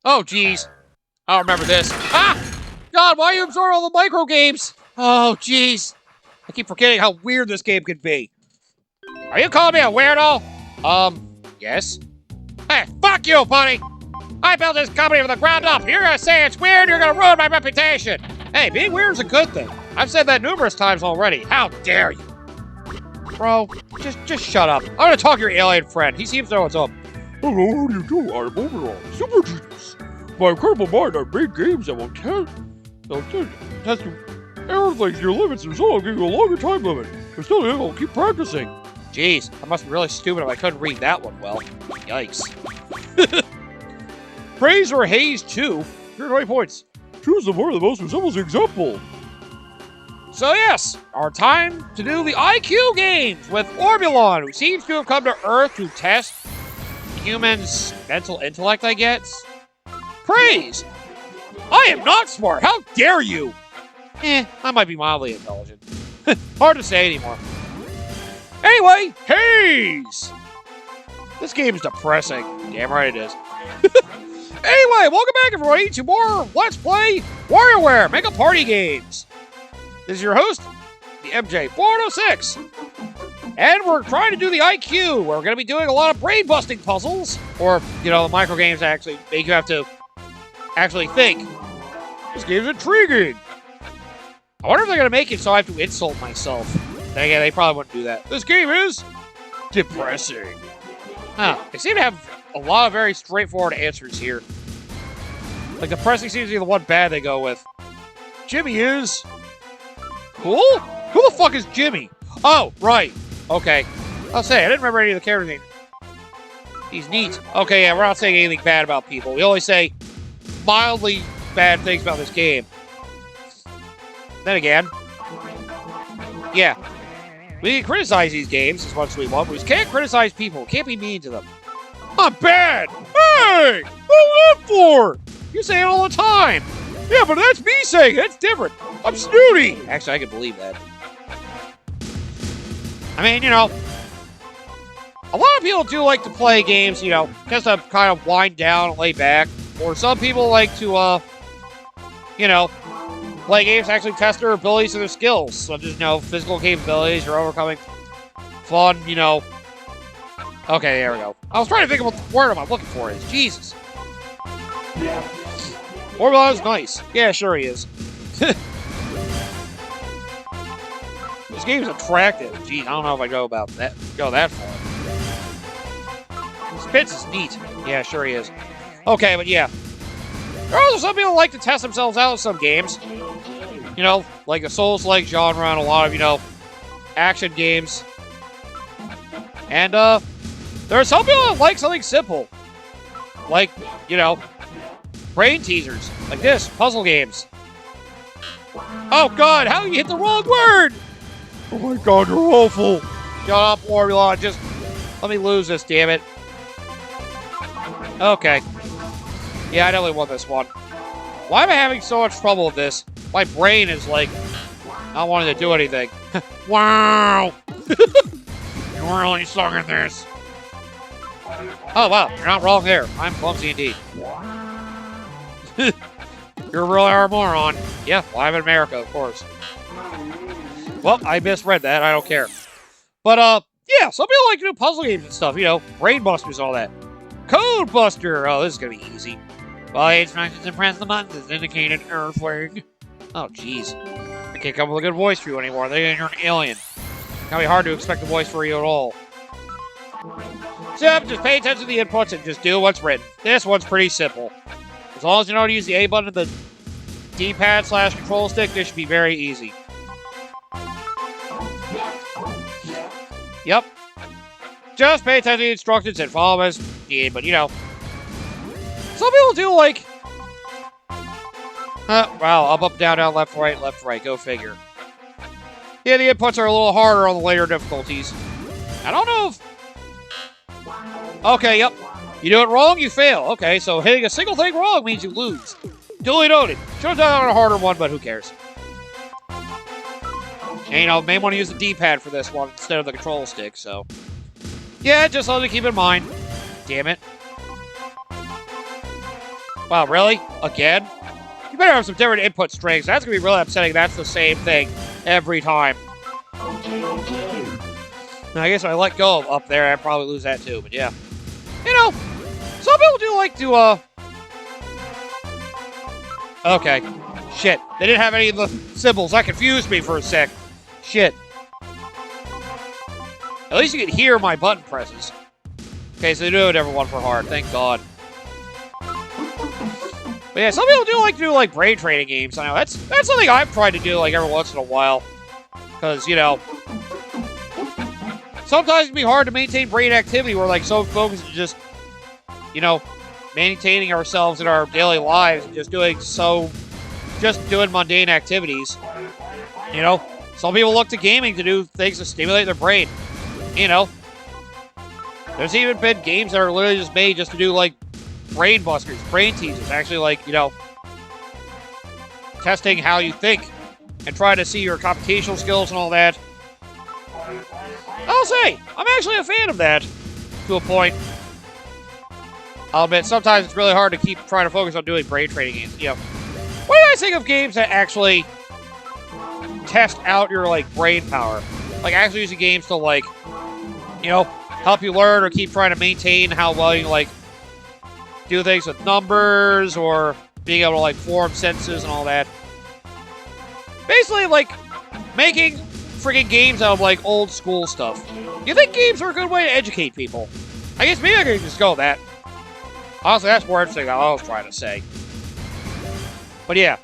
Oh, jeez. I don't remember this. Ah! God, why you absorb all the micro games? Oh, jeez. I keep forgetting how weird this game could be. Are you calling me a weirdo? Yes. Hey, fuck you, buddy! I built this company from the ground up. You're gonna say it's weird, you're gonna ruin my reputation. Hey, being weird is a good thing. I've said that numerous times already. How dare you? Bro, just shut up. I'm gonna talk to your alien friend. He seems to know what's up. Hello, how do you do? I'm overall super genius. My incredible mind, I made games that will test everything to your limits, and so I'll give you a longer time limit. But still, I'll keep practicing. Jeez, I must be really stupid if I couldn't read that one well. Yikes. Praise or haze 2. Here are 20 points. Choose the one that most resembles the example. So yes, our time to do the IQ games with Orbulon, who seems to have come to Earth to test humans' mental intellect, I guess. Praise! I am not smart, how dare you! I might be mildly intelligent. Hard to say anymore. Anyway, haze! This game's depressing. Damn right it is. Anyway, welcome back everybody to more Let's Play WarioWare Mega Party Games. This is your host, the MJ406. And we're trying to do the IQ, where we're going to be doing a lot of brain-busting puzzles. Or, the micro games that actually make you have to actually think. This game's intriguing. I wonder if they're going to make it so I have to insult myself. Yeah, they probably wouldn't do that. This game is depressing. Huh. They seem to have a lot of very straightforward answers here. Like, depressing seems to be the one bad they go with. Jimmy is... cool? Who the fuck is Jimmy? Oh, right. Okay. I'll say, I didn't remember any of the character names. He's neat. Okay, yeah, we're not saying anything bad about people. We only say mildly bad things about this game. Then again, yeah, we can criticize these games as much as we want, but we can't criticize people. We can't be mean to them. I'm bad! Hey! What's that for? You say it all the time. Yeah, but that's me saying it. It's different. I'm snooty. Actually, I can believe that. I mean, a lot of people do like to play games, just to kind of wind down and lay back. Or some people like to, play games to actually test their abilities and their skills, such as, physical capabilities or overcoming fun, Okay, there we go. I was trying to think of what the word I'm looking for is. Jesus. Orbulon is nice. Yeah, sure he is. This game's attractive. Geez, I don't know if I go that far. Spitz is neat. Yeah, sure he is. Okay, but yeah. There are also some people who like to test themselves out in some games. Like the Souls-like genre and a lot of, action games. And, there are some people that like something simple. Like, brain teasers. Like this, puzzle games. Oh god, how you hit the wrong word? Oh my god, you're awful. Shut up, Orbulon. Just let me lose this, damn it. Okay. Yeah, I definitely want this one. Why am I having so much trouble with this? My brain is like, not wanting to do anything. Wow! You really suck at this. Oh, wow, you're not wrong there. I'm clumsy indeed. You're really a moron. Yeah, well, I'm in America, of course. Well, I misread that. I don't care. But, yeah, some people like to do puzzle games and stuff, brain busters and all that. Code Buster! Oh, this is gonna be easy. Follow the instructions and press the buttons as indicated Earthling. Oh, jeez. I can't come up with a good voice for you anymore. You're an alien. It's gonna be hard to expect a voice for you at all. So, just pay attention to the inputs and just do what's written. This one's pretty simple. As long as you know how to use the A button and the D-pad / control stick, this should be very easy. Yep. Just pay attention to the instructions and follow them as needed, but some people do like... wow, up, down, left, right, go figure. Yeah, the inputs are a little harder on the later difficulties. I don't know if... Okay, yep. You do it wrong, you fail. Okay, so hitting a single thing wrong means you lose. Duly noted. Should have done it on a harder one, but who cares? And, may want to use the D-pad for this one instead of the control stick, so... Yeah, just something to keep in mind. Damn it. Wow, really? Again? You better have some different input strings. That's going to be really upsetting. That's the same thing every time. Now, I guess if I let go of up there, I'd probably lose that too, but yeah. You know, some people do like to, Okay. Shit. They didn't have any of the symbols. That confused me for a sec. Shit. At least you can hear my button presses. Okay, so they do it every one for hard. Thank God. But yeah, some people do like to do, like, brain training games. I know that's something I've tried to do, like, every once in a while. Because, you know, sometimes it can be hard to maintain brain activity. We're, like, so focused on just, you know, maintaining ourselves in our daily lives and just doing mundane activities. You know, some people look to gaming to do things to stimulate their brain. You know, there's even been games that are literally just made just to do, like, brain busters, brain teasers, actually, like, you know, testing how you think and try to see your computational skills and all that. I'll say, I'm actually a fan of that to a point. I'll admit, sometimes it's really hard to keep trying to focus on doing brain training games. You know, what do you guys think of games that actually test out your, like, brain power? Like, actually using games to, like, you know, help you learn or keep trying to maintain how well you, like, do things with numbers or being able to, like, form sentences and all that. Basically, like, making freaking games out of, like, old school stuff. Do you think games are a good way to educate people? I guess maybe I could just go with that. Honestly, that's more interesting than I was trying to say. But yeah.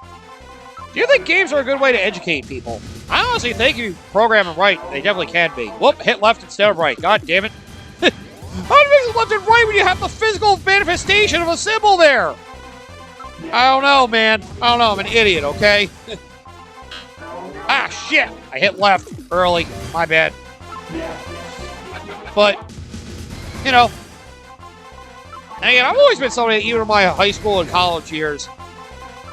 Do you think games are a good way to educate people? I honestly think if you program them right, they definitely can be. Whoop, hit left instead of right. God damn it. How do you make left and right when you have the physical manifestation of a symbol there? I don't know, man. I don't know. I'm an idiot, okay? Ah, shit. I hit left early. My bad. But, you know. And again, I've always been somebody, even in my high school and college years,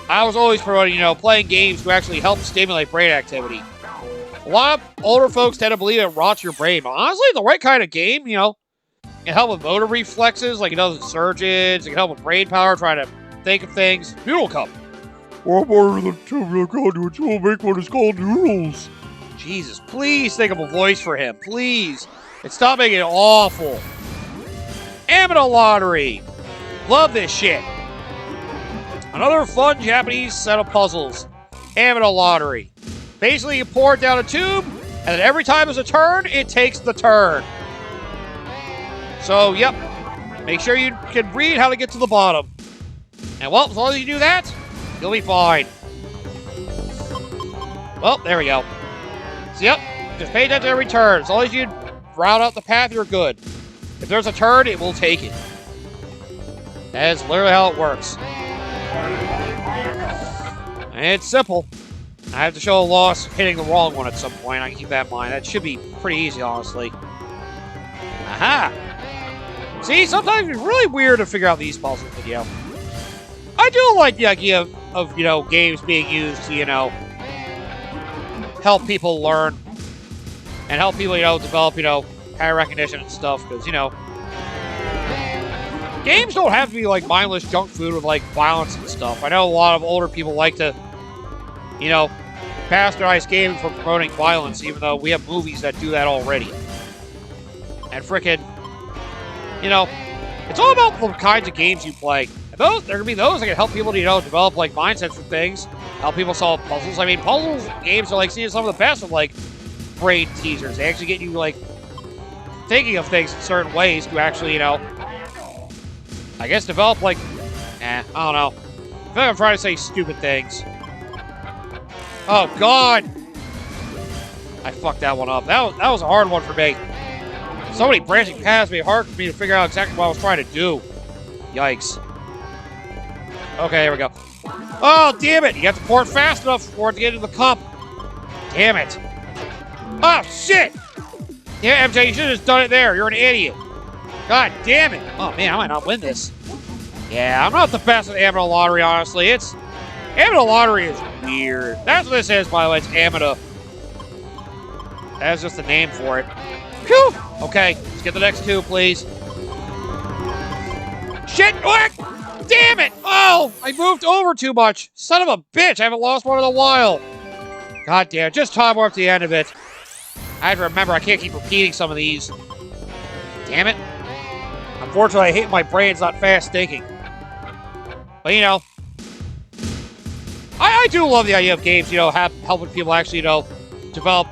I was always promoting, you know, playing games to actually help stimulate brain activity. A lot of older folks tend to believe it rots your brain. But honestly, the right kind of game, you know, it can help with motor reflexes, like it does with surgeons. It can help with brain power, trying to think of things. Noodle Cup. Or more than a conduit, will make what is called noodles. Jesus, please think of a voice for him, please. And stop making it awful. Amateur Lottery. Love this shit. Another fun Japanese set of puzzles. Amateur Lottery. Basically, you pour it down a tube, and then every time there's a turn, it takes the turn. So, yep. Make sure you can read how to get to the bottom. And, well, as long as you do that, you'll be fine. Well, there we go. So, yep. Just pay attention to every turn. As long as you route out the path, you're good. If there's a turn, it will take it. That is literally how it works. And it's simple. I have to show a loss hitting the wrong one at some point. I can keep that in mind. That should be pretty easy, honestly. Aha! See, sometimes it's really weird to figure out these puzzles, but, you know. I do like the idea of, you know, games being used to, you know, help people learn. And help people, you know, develop, you know, pattern recognition and stuff, because, you know, games don't have to be, like, mindless junk food with, like, violence and stuff. I know a lot of older people like to, you know, pasteurize gaming for promoting violence, even though we have movies that do that already. And frickin', you know, it's all about the kinds of games you play. And those, there can be those that can help people, you know, develop, like, mindsets for things, help people solve puzzles. I mean, puzzles games are, like, seeing some of the best of, like, brain teasers. They actually get you, like, thinking of things in certain ways to actually, you know, I guess develop, like, I don't know. I feel like I'm trying to say stupid things. Oh, God! I fucked that one up. That was a hard one for me. So many branching paths made it hard for me to figure out exactly what I was trying to do. Yikes. Okay, here we go. Oh, damn it! You have to pour it fast enough for it to get into the cup. Damn it. Oh, shit! Yeah, MJ, you should have just done it there. You're an idiot. God damn it. Oh, man, I might not win this. Yeah, I'm not the best at amateur lottery, honestly. Amateur lottery is weird. That's what this is, by the way. It's amateur. That's just the name for it. Phew! Okay, let's get the next two, please. Shit! What? Damn it! Oh, hell? I moved over too much. Son of a bitch, I haven't lost one in a while. God damn, just time we're up to the end of it. I have to remember I can't keep repeating some of these. Damn it. Unfortunately, I hate my brain's not fast thinking. But, you know, I do love the idea of games, you know, helping people actually, you know, develop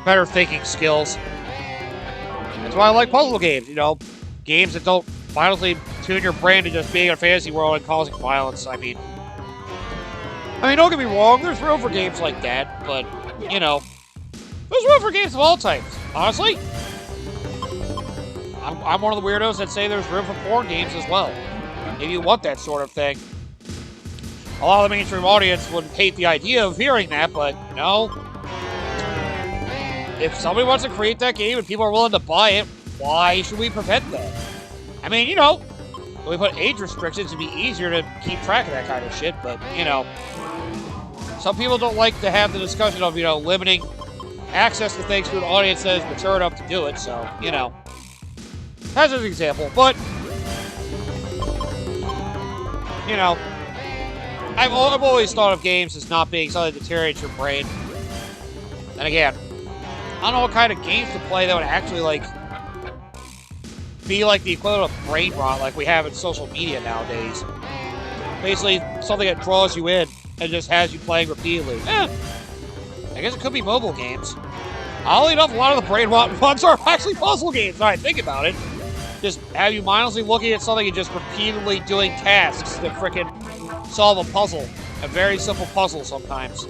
better thinking skills. That's why I like puzzle games, you know, games that don't violently tune your brain to just being in a fantasy world and causing violence. I mean, don't get me wrong, there's room for games like that, but, you know, there's room for games of all types, honestly. I'm one of the weirdos that say there's room for porn games as well. If you want that sort of thing. A lot of the mainstream audience would hate the idea of hearing that, but, you know, if somebody wants to create that game and people are willing to buy it, why should we prevent that? I mean, you know, we put age restrictions, it'd be easier to keep track of that kind of shit, but, you know, some people don't like to have the discussion of, you know, limiting access to things to an audience that is mature enough to do it, so, you know, that's an example, but, you know, I've always thought of games as not being something that deteriorates your brain. And again, I don't know what kind of games to play that would actually, like, be like the equivalent of brain rot like we have in social media nowadays. Basically, something that draws you in and just has you playing repeatedly. I guess it could be mobile games. Oddly enough, a lot of the brain rot ones are actually puzzle games, now I think about it. Just have you mindlessly looking at something and just repeatedly doing tasks to frickin' solve a puzzle. A very simple puzzle sometimes.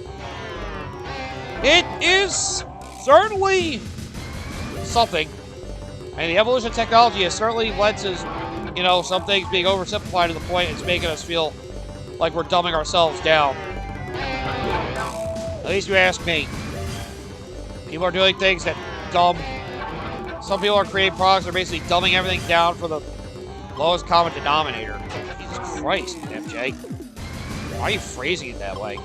It is certainly something. And the evolution of technology has certainly led to, you know, some things being oversimplified to the point it's making us feel like we're dumbing ourselves down. At least you ask me. People are doing things that dumb. Some people are creating products that are basically dumbing everything down for the lowest common denominator. Jesus Christ, MJ. Why are you phrasing it that way?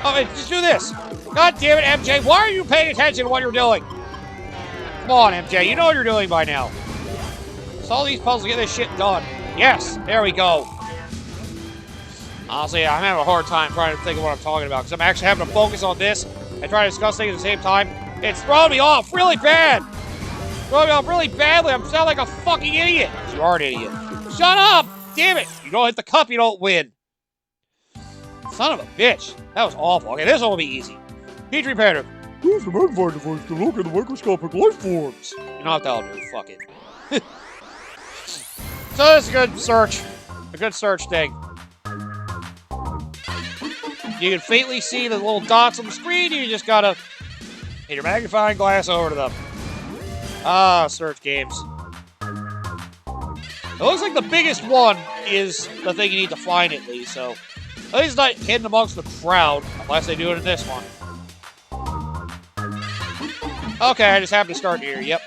Oh, just do this. God damn it, MJ. Why are you paying attention to what you're doing? Come on, MJ. You know what you're doing by now. Solve these puzzles, get this shit done. Yes, there we go. Honestly, I'm having a hard time trying to think of what I'm talking about because I'm actually having to focus on this and try to discuss things at the same time. It's throwing me off really bad. Throwing me off really badly. I'm sounding like a fucking idiot. You are an idiot. Shut up. Damn it. You don't hit the cup, you don't win. Son of a bitch. That was awful. Okay, this one will be easy. Petri pattern. Use the magnifier device to look at the microscopic life forms. You know what that'll do. Fuck it. So this is a good search. A good search thing. You can faintly see the little dots on the screen. You just gotta hit your magnifying glass over to them. Ah, search games. It looks like the biggest one is the thing you need to find at least, so at least it's not hidden amongst the crowd, unless they do it in this one. Okay, I just happened to start here, yep.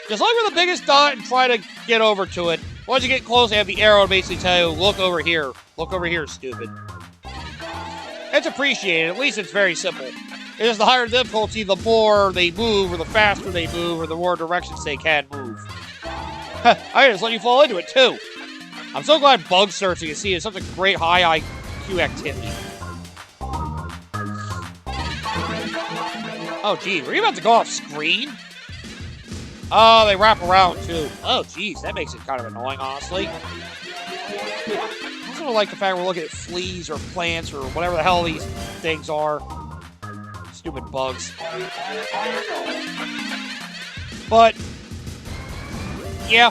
Just look for the biggest dot and try to get over to it. Once you get close, they have the arrow to basically tell you, look over here. Look over here, stupid. It's appreciated, at least it's very simple. It's just the higher the difficulty, the more they move, or the faster they move, or the more directions they can move. I just let you fall into it, too. I'm so glad bug searching is seen as such a great high IQ activity. Oh, geez, were you about to go off screen? Oh, they wrap around, too. Oh, geez, that makes it kind of annoying, honestly. I also like the fact we're looking at fleas or plants or whatever the hell these things are. Stupid bugs. But, yeah.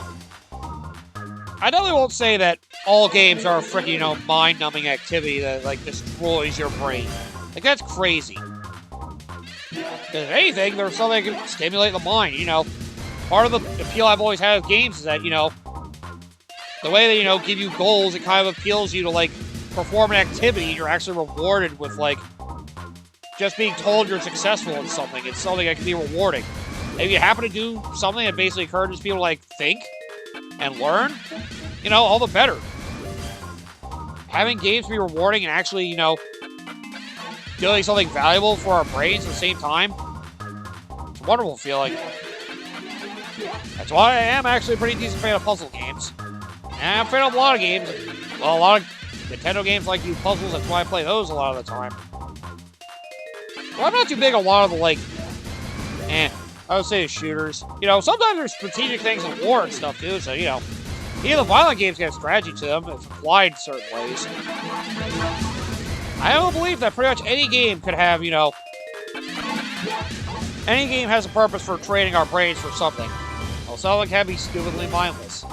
I definitely won't say that all games are a freaking, you know, mind-numbing activity that, like, destroys your brain. Like, that's crazy. If anything, there's something that can stimulate the mind, you know. Part of the appeal I've always had with games is that, you know, the way they, you know, give you goals, it kind of appeals you to, like, perform an activity, and you're actually rewarded with, like, just being told you're successful in something. It's something that can be rewarding. If you happen to do something that basically encourages people to, like, think and learn, you know, all the better. Having games be rewarding and actually, you know, doing something valuable for our brains at the same time, it's a wonderful feeling. That's why I am actually a pretty decent fan of puzzle games. And I'm afraid of a lot of games. Well, a lot of Nintendo games like do puzzles. That's why I play those a lot of the time. Well, I'm not too big on a lot of the, like, I would say shooters. You know, sometimes there's strategic things in war and stuff, too. So, you know, even the violent games get strategy to them if applied certain ways. I don't believe that pretty much any game could have, you know, any game has a purpose for training our brains for something. Well, something can be stupidly mindless.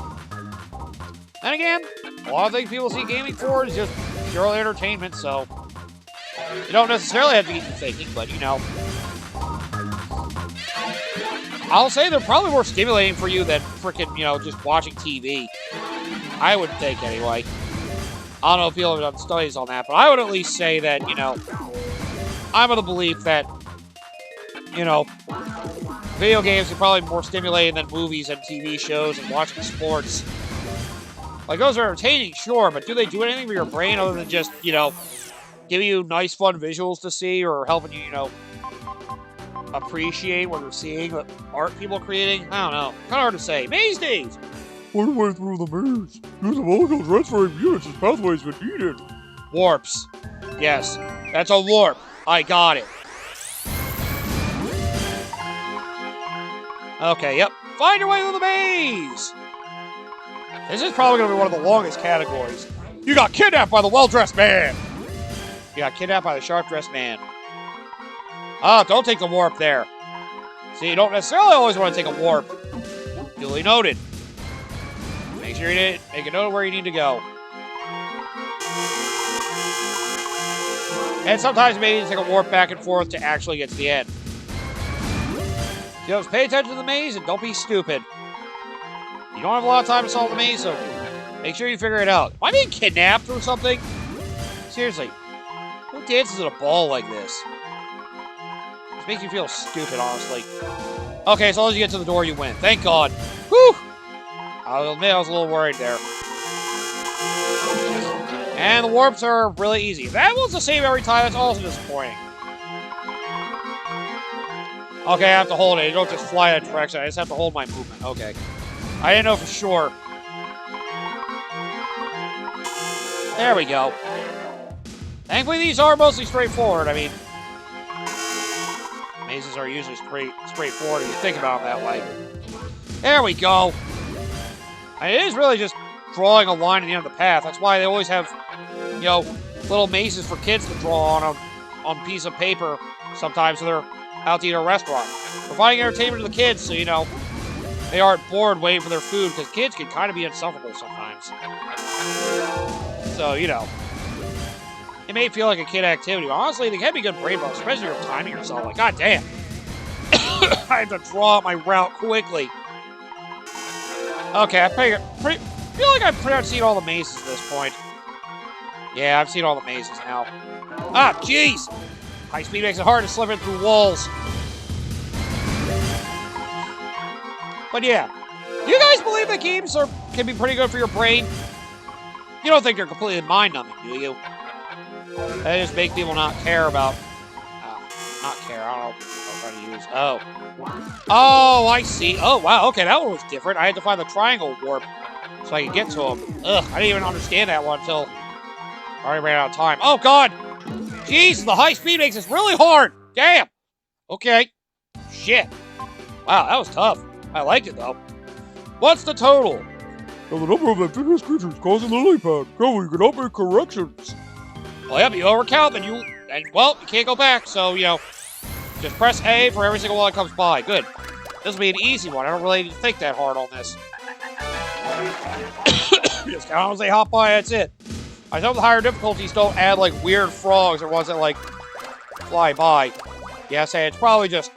And again, a lot of things people see gaming for is just purely entertainment, so you don't necessarily have to get you thinking, but you know. I'll say they're probably more stimulating for you than freaking, you know, just watching TV. I would think, anyway. I don't know if people have done studies on that, but I would at least say that, you know, I'm of the belief that, you know, video games are probably more stimulating than movies and TV shows and watching sports. Like, those are entertaining, sure, but do they do anything for your brain other than just, you know, giving you nice, fun visuals to see or helping you, you know, appreciate what you're seeing, the art people are creating? I don't know. Kind of hard to say. Maze Days! Find a way through the maze. Use the molecules transferring units as pathways when needed. Warps. Yes, that's a warp. I got it. Okay, yep. Find your way through the maze! This is probably going to be one of the longest categories. You got kidnapped by the well-dressed man! You got kidnapped by the sharp-dressed man. Ah, don't take the warp there. See, you don't necessarily always want to take a warp. Duly noted. Make sure you make a note of where you need to go. And sometimes you may need to take a warp back and forth to actually get to the end. Just pay attention to the maze and don't be stupid. You don't have a lot of time to solve the maze, so make sure you figure it out. Am I being kidnapped or something? Seriously, who dances at a ball like this? This makes me feel stupid, honestly. Okay, as long as you get to the door, you win. Thank God. Whew! I'll admit I was a little worried there. And the warps are really easy. If that one's the same every time, that's also disappointing. Okay, I have to hold it. You don't just fly that direction. I just have to hold my movement. Okay. I didn't know for sure. There we go. Thankfully, these are mostly straightforward. I mean, mazes are usually straightforward if you think about them that way. There we go. And it is really just drawing a line at the end of the path. That's why they always have, you know, little mazes for kids to draw on a piece of paper sometimes when they're out to eat at a restaurant. Providing entertainment to the kids so, you know, they aren't bored waiting for their food, because kids can kind of be insufferable sometimes. So, you know, it may feel like a kid activity, but honestly, they can be good brain bugs, especially if you're timing yourself. Like, god damn. I have to draw out my route quickly. Okay, I feel like I've pretty much seen all the mazes at this point. Yeah, I've seen all the mazes now. Ah, jeez! High speed makes it hard to slip in through walls. But yeah, do you guys believe that games can be pretty good for your brain? You don't think they're completely mind-numbing, do you? They just make people not care about... not care, I don't know what I'm trying to use. Oh. Oh, I see. Oh, wow, okay, that one was different. I had to find the triangle warp so I could get to him. Ugh, I didn't even understand that one until I already ran out of time. Oh, God! Jeez, the high speed makes this really hard! Damn! Okay. Shit. Wow, that was tough. I liked it, though. What's the total? And the number of amphibious creatures causing the lily pad. Go, you cannot make corrections. Well, yep, you overcount, then you can't go back, so, you know, just press A for every single one that comes by. Good. This will be an easy one. I don't really need to think that hard on this. Just count on as they hop by, that's it. I know the higher difficulties don't add, like, weird frogs or ones that, like, fly by. Yeah, I say it's probably just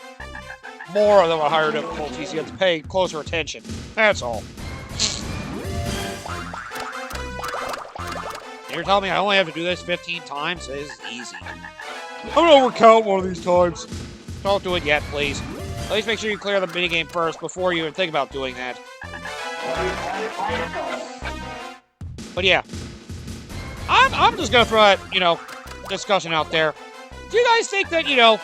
more of them at higher difficulties. You have to pay closer attention. That's all. You're telling me I only have to do this 15 times? This is easy. I'm gonna overcount one of these times. Don't do it yet, please. At least make sure you clear the minigame first before you even think about doing that. But yeah. I'm just gonna throw that, you know, discussion out there. Do you guys think that, you know,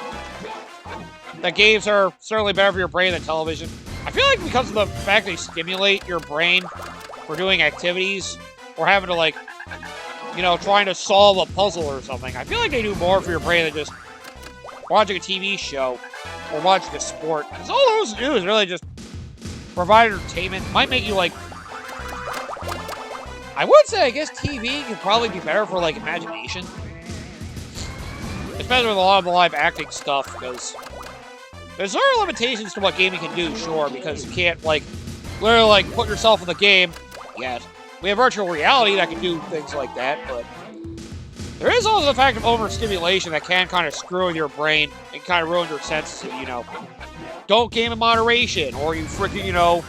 that games are certainly better for your brain than television? I feel like because of the fact they stimulate your brain for doing activities or having to, like, you know, trying to solve a puzzle or something. I feel like they do more for your brain than just watching a TV show or watching a sport. Because all those do is really just provide entertainment. Might make you, like... I would say, I guess TV could probably be better for, like, imagination. Especially with a lot of the live acting stuff, because there's certain limitations to what gaming can do, sure, because you can't, like, literally, like, put yourself in the game yet. We have virtual reality that can do things like that, but there is also the fact of overstimulation that can kind of screw with your brain and kind of ruin your senses if, you know, don't game in moderation, or you freaking, you know...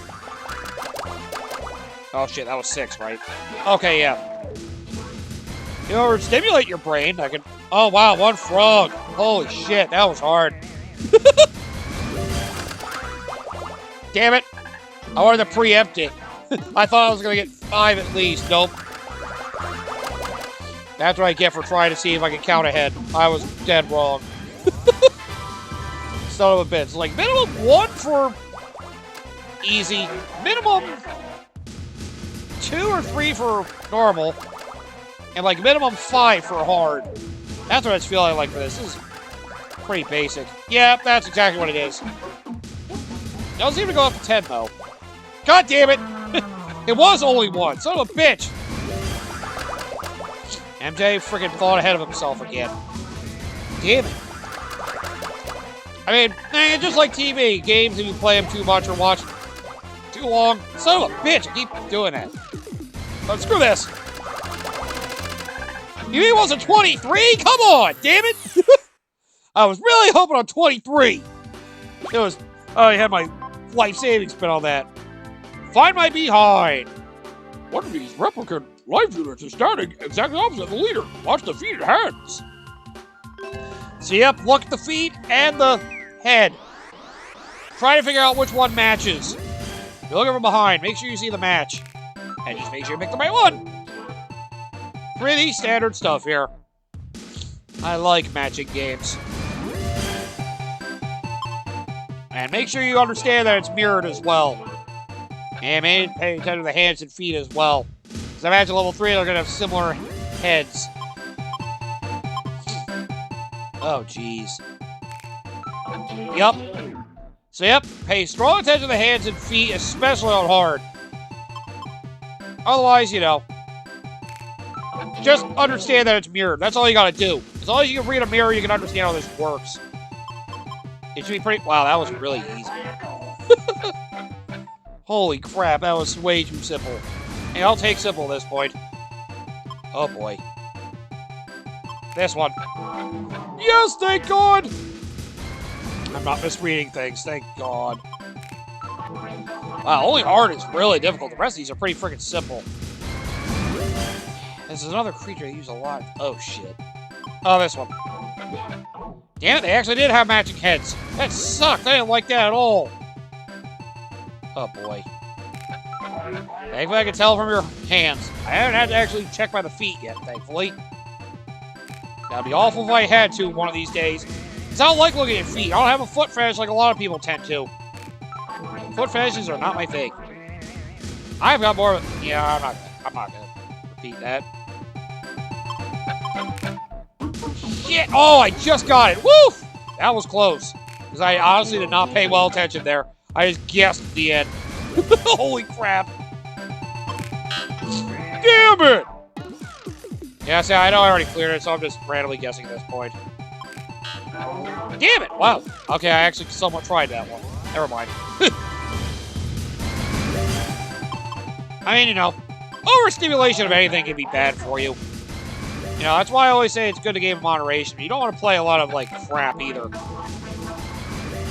Oh shit, that was 6, right? Okay, yeah. You overstimulate your brain, I can... Oh wow, 1 frog! Holy shit, that was hard. Damn it! I wanted to preempt it. I thought I was gonna get 5 at least. Nope. That's what I get for trying to see if I can count ahead. I was dead wrong. Son of a bitch. Like, minimum 1 for easy. Minimum 2 or 3 for normal. And, like, minimum 5 for hard. That's what it's feeling like for this. This is pretty basic. Yeah, that's exactly what it is. It doesn't even go up to 10, though. God damn it! It was only 1. Son of a bitch! MJ freaking thought ahead of himself again. Damn it. I mean, just like TV. Games, if you play them too much or watch too long. Son of a bitch, I keep doing that. But screw this. You mean it wasn't 23? Come on, damn it! I was really hoping on 23. It was... Oh, I had my life savings spent on that. Find my behind. One of these replicant life units is standing exactly opposite the leader. Watch the feet and hands. So yep, look at the feet and the head. Try to figure out which one matches. You're looking from behind. Make sure you see the match. And just make sure you pick the right one. Pretty standard stuff here. I like matching games. And make sure you understand that it's mirrored as well. And pay attention to the hands and feet as well. Because I imagine level 3 they're going to have similar heads. Oh, jeez. Yup. So, yep, pay strong attention to the hands and feet, especially on hard. Otherwise, you know, just understand that it's mirrored. That's all you gotta do. As long as you can read a mirror, you can understand how this works. It should be pretty... Wow, that was really easy. Holy crap, that was way too simple. Hey, I'll take simple at this point. Oh, boy. This one. Yes, thank God! I'm not misreading things, thank God. Wow, only hard is really difficult. The rest of these are pretty freaking simple. This is another creature I use a lot. Oh, shit. Oh, this one. Damn it, they actually did have matching heads. That sucked. I didn't like that at all. Oh, boy. Thankfully, I can tell from your hands. I haven't had to actually check by the feet yet, thankfully. That'd be awful if I had to one of these days. Because I don't like looking at feet. I don't have a foot fetish like a lot of people tend to. Foot fetishes are not my thing. I've got more of... Yeah, I'm not gonna repeat that. Shit! Oh, I just got it! Woof! That was close. Because I honestly did not pay well attention there. I just guessed at the end. Holy crap. Damn it! Yeah, see, I know I already cleared it, so I'm just randomly guessing at this point. Damn it! Wow. Okay, I actually somewhat tried that one. Never mind. I mean, you know, overstimulation of anything can be bad for you. You know, that's why I always say it's good to game in moderation. You don't want to play a lot of, like, crap either.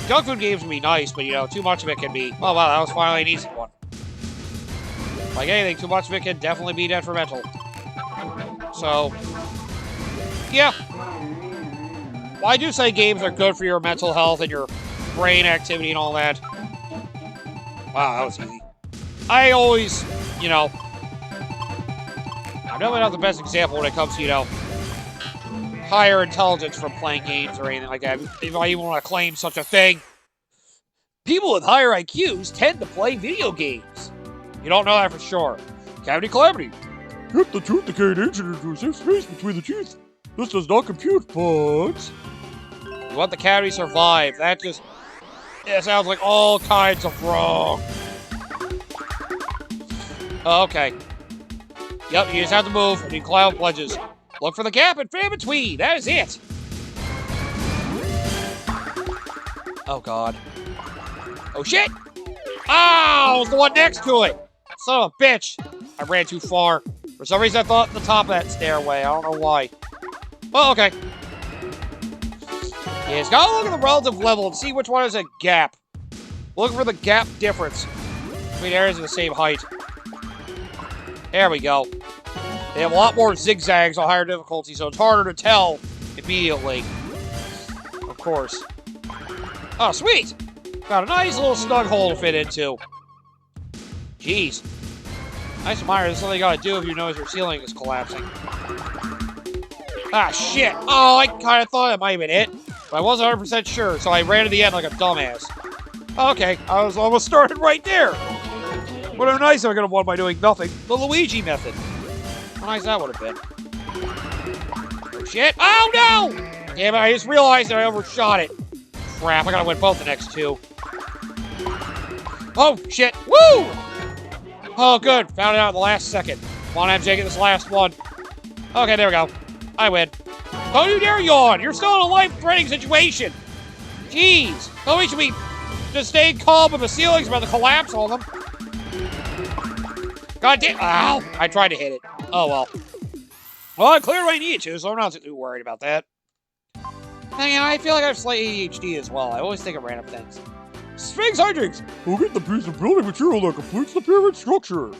Junk food games can be nice, but, you know, too much of it can be... Oh, wow, that was finally an easy one. Like anything, too much of it can definitely be detrimental. So, yeah. Well, I do say games are good for your mental health and your brain activity and all that. Wow, that was easy. I always, you know... I'm definitely not the best example when it comes to, you know, higher intelligence from playing games or anything like that. If I even want to claim such a thing. People with higher IQs tend to play video games. You don't know that for sure. Cavity Calamity. Hit the tooth decayed ancient into a safe space between the teeth. This does not compute, but... You want the cavity to survive. That just... It sounds like all kinds of wrong. Oh, okay. Yep, you just have to move and you climb up ledges. Look for the gap and fit in between. That is it. Oh, God. Oh, shit! Oh, it was the one next to it! Son of a bitch! I ran too far. For some reason, I thought the top of that stairway. I don't know why. Oh, okay. Yeah, just gotta look at the relative level and see which one has a gap. Look for the gap difference between areas of the same height. There we go. They have a lot more zigzags on higher difficulty, so it's harder to tell immediately. Of course. Oh, sweet! Got a nice little snug hole to fit into. Jeez. Nice admire. This is something you gotta do if you notice your ceiling is collapsing. Ah, shit! Oh, I kinda thought that might have been it, but I wasn't 100% sure, so I ran to the end like a dumbass. Okay, I was almost started right there! Would have been nice if I could have won by doing nothing. The Luigi method. How nice that would have been. Oh, shit! Oh, no! Damn it, I just realized that I overshot it. Crap, I gotta win both the next two. Oh, shit! Woo! Oh, good. Found it out in the last second. Come on, MJ, get this last one. Okay, there we go. I win. Don't you dare yawn! You're still in a life-threatening situation! Jeez! Nobody should be just staying calm when the ceiling's about to collapse on them. God damn! Ow! I tried to hit it. Oh, well. Well, I cleared what I needed to, so I'm not too worried about that. And, you know, I feel like I have slight ADHD as well. I always think of random things. Sphinx hijinks! Who get the piece of building material that completes the pyramid structure?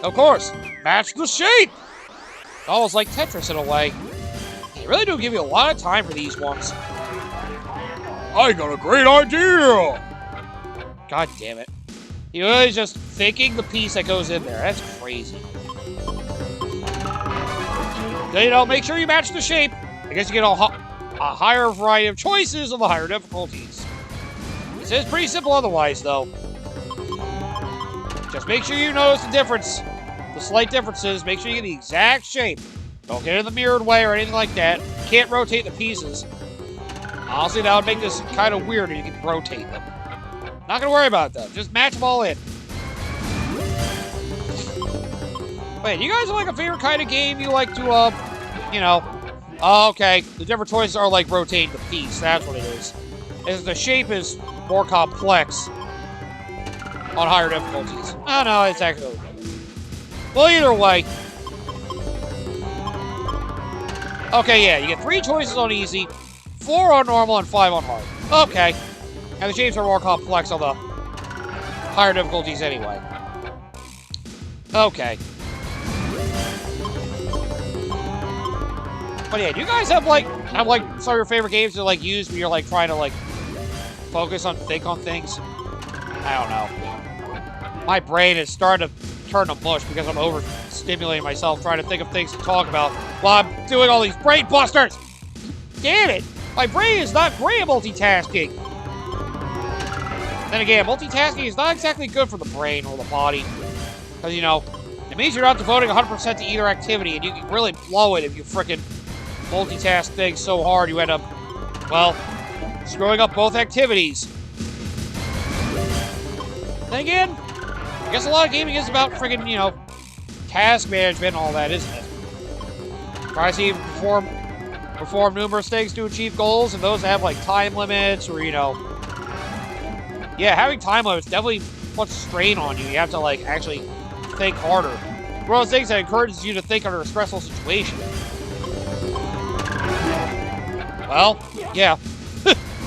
Of course! Match the shape! Almost like Tetris in a way. They really do give you a lot of time for these ones. I got a great idea! God damn it. He really just thinking the piece that goes in there. That's crazy. Then, you know, make sure you match the shape. I guess you get a higher variety of choices of the higher difficulties. This is pretty simple otherwise, though. Just make sure you notice the difference. The slight differences. Make sure you get the exact shape. Don't get in the mirrored way or anything like that. You can't rotate the pieces. Honestly, that would make this kind of weird if you can rotate them. Not gonna worry about it, though. Just match them all in. Wait, you guys have, like, a favorite kind of game you like to, you know... Oh, okay. The different choices are, like, rotating the piece. That's what it is. The shape is more complex on higher difficulties. Oh, no, it's actually... Well, either way. Okay, yeah, you get 3 choices on easy, 4 on normal, and 5 on hard. Okay. And the shapes are more complex on the higher difficulties anyway. Okay. But yeah, do you guys have some of your favorite games to like use when you're like trying to like think on things? I don't know. My brain is starting to turn to mush because I'm overstimulating myself trying to think of things to talk about while I'm doing all these brain busters. Damn it! My brain is not great at multitasking. Then again, multitasking is not exactly good for the brain or the body. Because, you know, it means you're not devoting 100% to either activity, and you can really blow it if you frickin' multitask things so hard you end up, well, screwing up both activities. Then again, I guess a lot of gaming is about friggin', you know, task management and all that, isn't it? Try to see if you perform numerous things to achieve goals, and those that have, like, time limits, or, you know... Yeah, having time limits definitely puts strain on you. You have to, like, actually think harder. One of those things that encourages you to think under a stressful situation. Well, yeah.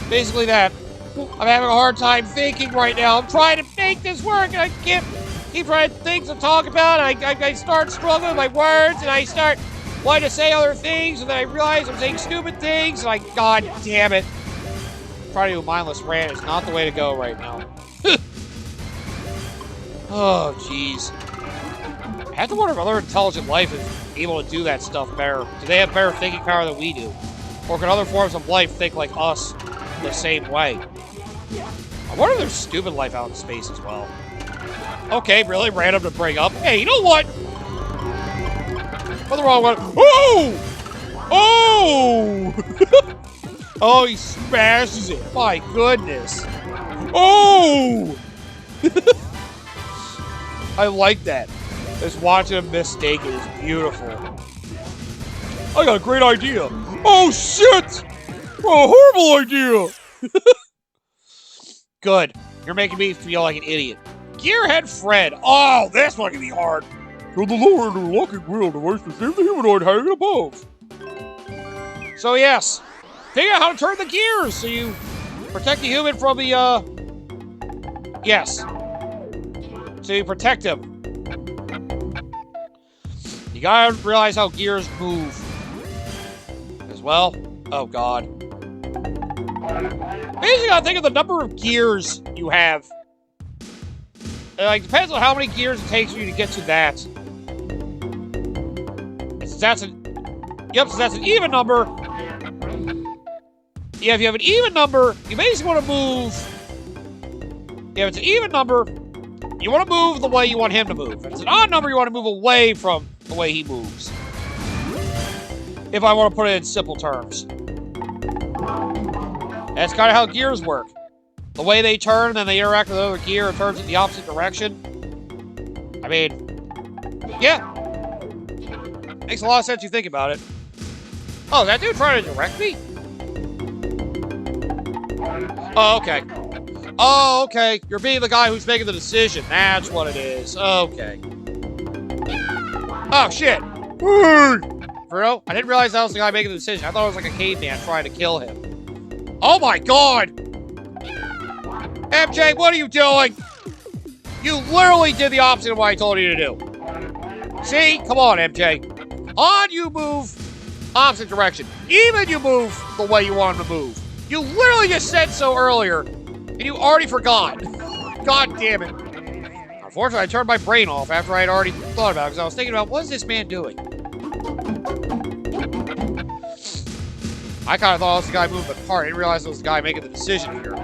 Basically that. I'm having a hard time thinking right now. I'm trying to make this work, and I can't keep trying to think to talk about. I start struggling with my words, and I start wanting to say other things, and then I realize I'm saying stupid things, and God damn it. Trying to do a mindless rant is not the way to go right now. Oh, jeez. I have to wonder if other intelligent life is able to do that stuff better. Do they have better thinking power than we do? Or can other forms of life think like us the same way? I wonder if there's stupid life out in space as well. Okay, really random to bring up. Hey, you know what? For the wrong one. Oh! Oh! Oh, he smashes it. My goodness. Oh! I like that. Just watching him mistake it is beautiful. I got a great idea. Oh, shit! A horrible idea! Good. You're making me feel like an idiot. Gearhead Fred. Oh, this one can be hard. Turn the lower into the locking wheel device to save the humanoid hanging above. So yes, figure out how to turn the gears so you protect the human from the, yes. So you protect him. You gotta realize how gears move. As well. Oh, God. Basically, I think of the number of gears you have. It, like, depends on how many gears it takes for you to get to that. Since that's an even number. Yeah, if you have an even number, you basically want to move. Yeah, if it's an even number, you want to move the way you want him to move. If it's an odd number, you want to move away from the way he moves. If I want to put it in simple terms. That's kind of how gears work. The way they turn, then they interact with another gear, it turns in the opposite direction. I mean, yeah. Makes a lot of sense if you think about it. Oh, is that dude trying to direct me? Oh, okay. Oh, okay. You're being the guy who's making the decision. That's what it is. Okay. Oh, shit. For real? I didn't realize that was the guy making the decision. I thought it was like a caveman trying to kill him. Oh my God! MJ, what are you doing? You literally did the opposite of what I told you to do. See? Come on, MJ. On you move opposite direction. Even you move the way you want him to move. You literally just said so earlier, and you already forgot. God damn it. Unfortunately, I turned my brain off after I had already thought about it, because I was thinking about, what is this man doing? I kind of thought it was the guy moving the cart. I didn't realize it was the guy making the decision here.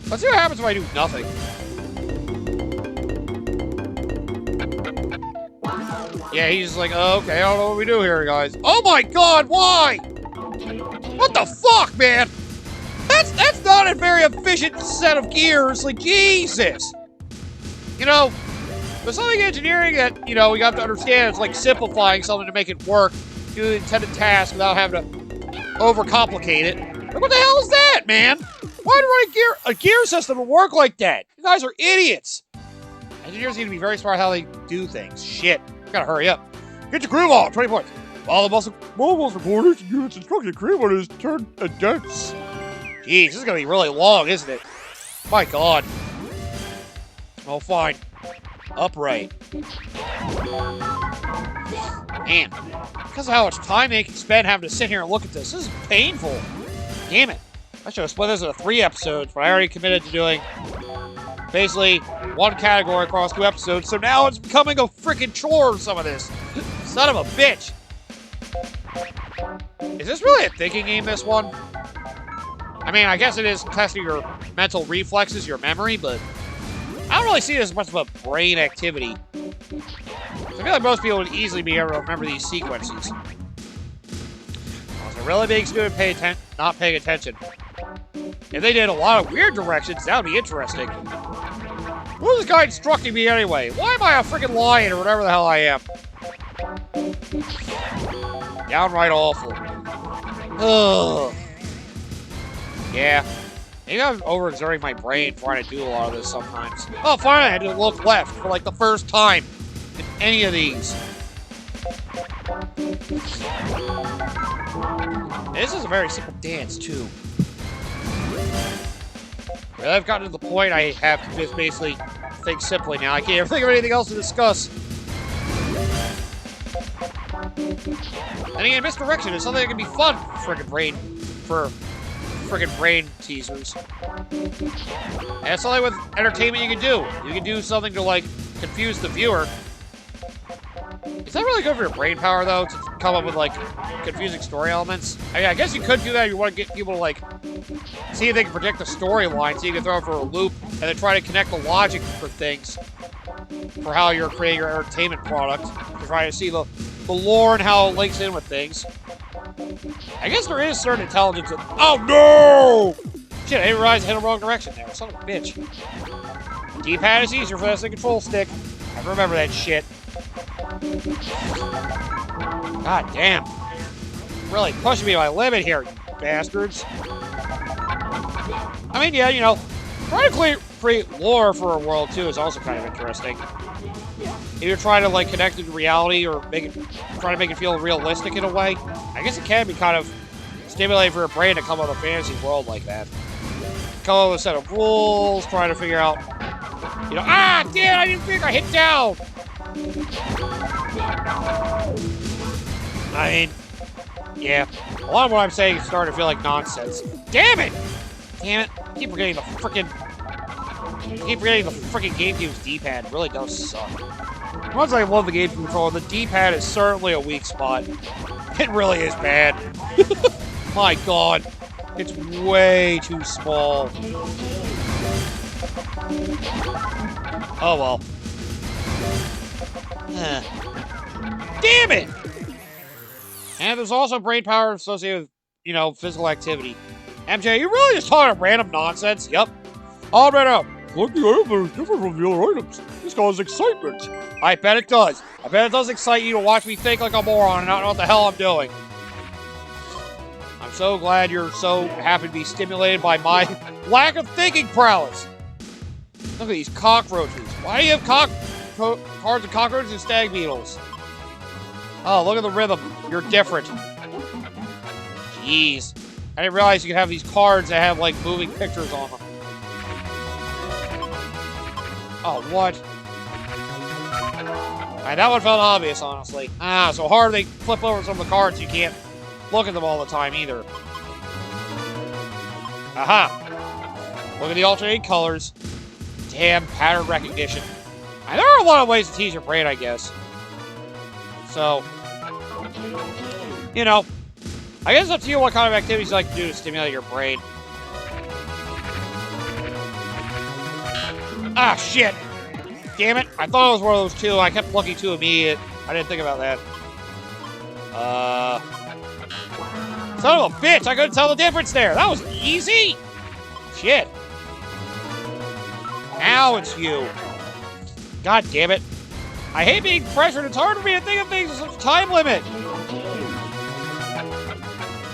Let's see what happens if I do nothing. Yeah, he's just like, oh, okay, I don't know what we do here, guys. Oh my God, why? What the fuck, man? That's not a very efficient set of gears. Like, Jesus. You know, there's something engineering that, you know, we have to understand. It's like simplifying something to make it work, do the intended task without having to overcomplicate it. But what the hell is that, man? Why do I run a gear system to work like that? You guys are idiots. Engineers need to be very smart how they do things. Shit. Gotta hurry up. Get your groove on. 20 points. All the Mobile recorders and units instructed cream on his turn dense. Jeez, this is gonna be really long, isn't it? My God. Oh, fine. Upright. Man, because of how much time they can spend having to sit here and look at this is painful. Damn it. I should have split this into 3 episodes, but I already committed to doing basically one category across 2 episodes, so now it's becoming a freaking chore, some of this. Son of a bitch. Is this really a thinking game, this one? I mean, I guess it is testing your mental reflexes, your memory, but I don't really see it as much of a brain activity. I feel like most people would easily be able to remember these sequences. It's a really big student not paying attention. If they did a lot of weird directions, that would be interesting. Who's this guy instructing me anyway? Why am I a freaking lion or whatever the hell I am? Downright awful. Ugh. Yeah. Maybe I'm overexerting my brain trying to do a lot of this sometimes. Oh, finally, I had to look left for like the first time in any of these. This is a very simple dance, too. Well, I've gotten to the point I have to just basically think simply now. I can't ever think of anything else to discuss. And again, misdirection is something that can be fun for friggin' brain teasers. And it's something with entertainment you can do. You can do something to, like, confuse the viewer. Is that really good for your brain power, though, to come up with, like, confusing story elements? I mean, I guess you could do that if you want to get people to, like, see if they can predict the storyline, so you can throw it for a loop, and then try to connect the logic for things, for how you're creating your entertainment product, to try to see the lore and how it links in with things. I guess there is certain intelligence that— oh no! Shit, I didn't realize I hit the wrong direction there. Son of a bitch. D-pad is easier for this than control stick. I remember that shit. God damn. Really pushing me to my limit here, you bastards. I mean, yeah, you know, trying to create lore for a world, too, is also kind of interesting. If you're trying to, like, connect it to reality or try to make it feel realistic in a way, I guess it can be kind of stimulating for your brain to come up with a fantasy world like that. Come up with a set of rules, trying to figure out, you know— ah, damn, I didn't think I hit down! I mean, yeah, a lot of what I'm saying is starting to feel like nonsense. Damn it! Damn it. I keep forgetting the frickin' GameCube's D-pad. It really does suck. As much as I love the GameCube controller, the D-pad is certainly a weak spot. It really is bad. My god. It's way too small. Oh well. Damn it! And there's also brain power associated with, you know, physical activity. MJ, you really just talking random nonsense? Yup. All right up. Look, the item is different from the other items. This causes excitement. I bet it does. I bet it does excite you to watch me think like a moron and not know what the hell I'm doing. I'm so glad you're so happy to be stimulated by my lack of thinking prowess. Look at these cockroaches. Why do you have cards of cockroaches and stag beetles? Oh, look at the rhythm. You're different. Jeez. I didn't realize you could have these cards that have, like, moving pictures on them. Oh, what? Alright, that one felt obvious, honestly. Ah, so hard they flip over some of the cards, you can't look at them all the time, either. Aha! Look at the alternating colors. Damn, pattern recognition. And there are a lot of ways to teach your brain, I guess. So, you know, I guess it's up to you what kind of activities you like to do to stimulate your brain. Ah, shit! Damn it! I thought it was one of those two. I kept looking too immediate. I didn't think about that. Son of a bitch! I couldn't tell the difference there! That was easy! Shit. Now it's you. God damn it. I hate being pressured. It's hard for me to think of things with such a time limit.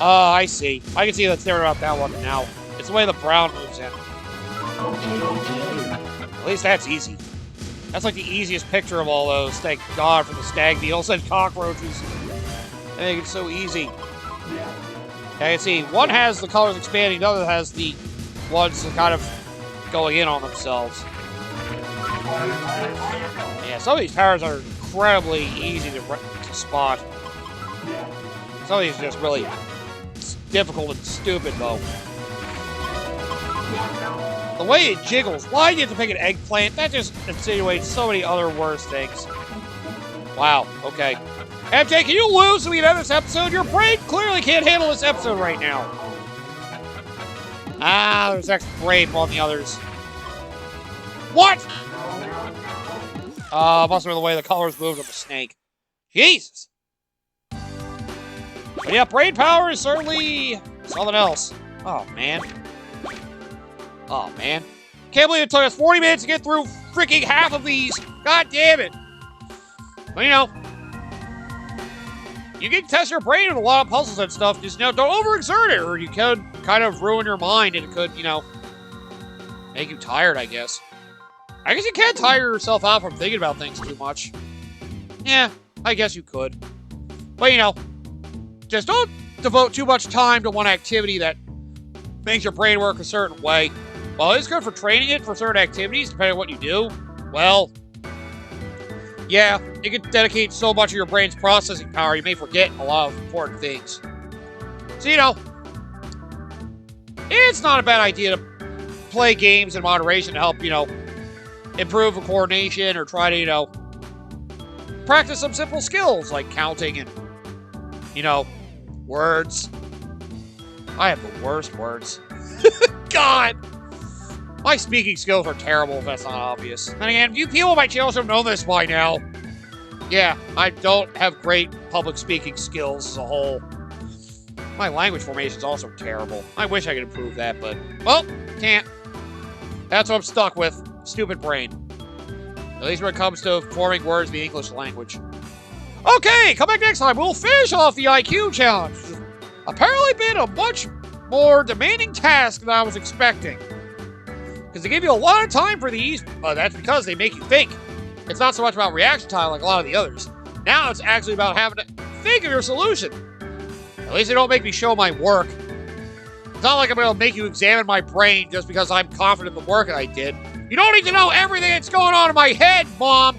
I see. I can see that's different about that one now. It's the way the brown moves in. At least that's easy. That's like the easiest picture of all those. Thank God for the stag beetles and cockroaches. They make it so easy. I can see one has the colors expanding, the other has the ones kind of going in on themselves. Yeah, some of these powers are incredibly easy to spot. Some of these are just really difficult and stupid, though. The way it jiggles, why do you have to pick an eggplant? That just insinuates so many other worse things. Wow, okay. MJ, can you lose so we can end this episode? Your brain clearly can't handle this episode right now. Ah, there's extra grape on the others. What? Must have been the way the colors moved of a snake. Jesus. But yeah, brain power is certainly something else. Oh, man. Oh, man. Can't believe it took us 40 minutes to get through freaking half of these. God damn it. But, you know, you can test your brain in a lot of puzzles and stuff. Just, you know, don't overexert it, or you could kind of ruin your mind, and it could, you know, make you tired, I guess. I guess you can't tire yourself out from thinking about things too much. Yeah, I guess you could. But, you know, just don't devote too much time to one activity that makes your brain work a certain way. While it's good for training it for certain activities, depending on what you do, well, yeah, you can dedicate so much of your brain's processing power, you may forget a lot of important things. So, you know, it's not a bad idea to play games in moderation to help, you know, improve coordination or try to, you know, practice some simple skills like counting and, you know, words. I have the worst words. God! My speaking skills are terrible if that's not obvious. And again, you people on my channel should have known this by now. Yeah, I don't have great public speaking skills as a whole. My language formation is also terrible. I wish I could improve that, but, well, can't. That's what I'm stuck with. Stupid brain. At least when it comes to forming words in the English language. Okay, come back next time. We'll finish off the IQ challenge. It's apparently been a much more demanding task than I was expecting. Because they give you a lot of time for these, but that's because they make you think. It's not so much about reaction time like a lot of the others. Now it's actually about having to think of your solution. At least they don't make me show my work. It's not like I'm going to make you examine my brain just because I'm confident in the work I did. You don't need to know everything that's going on in my head, Mom!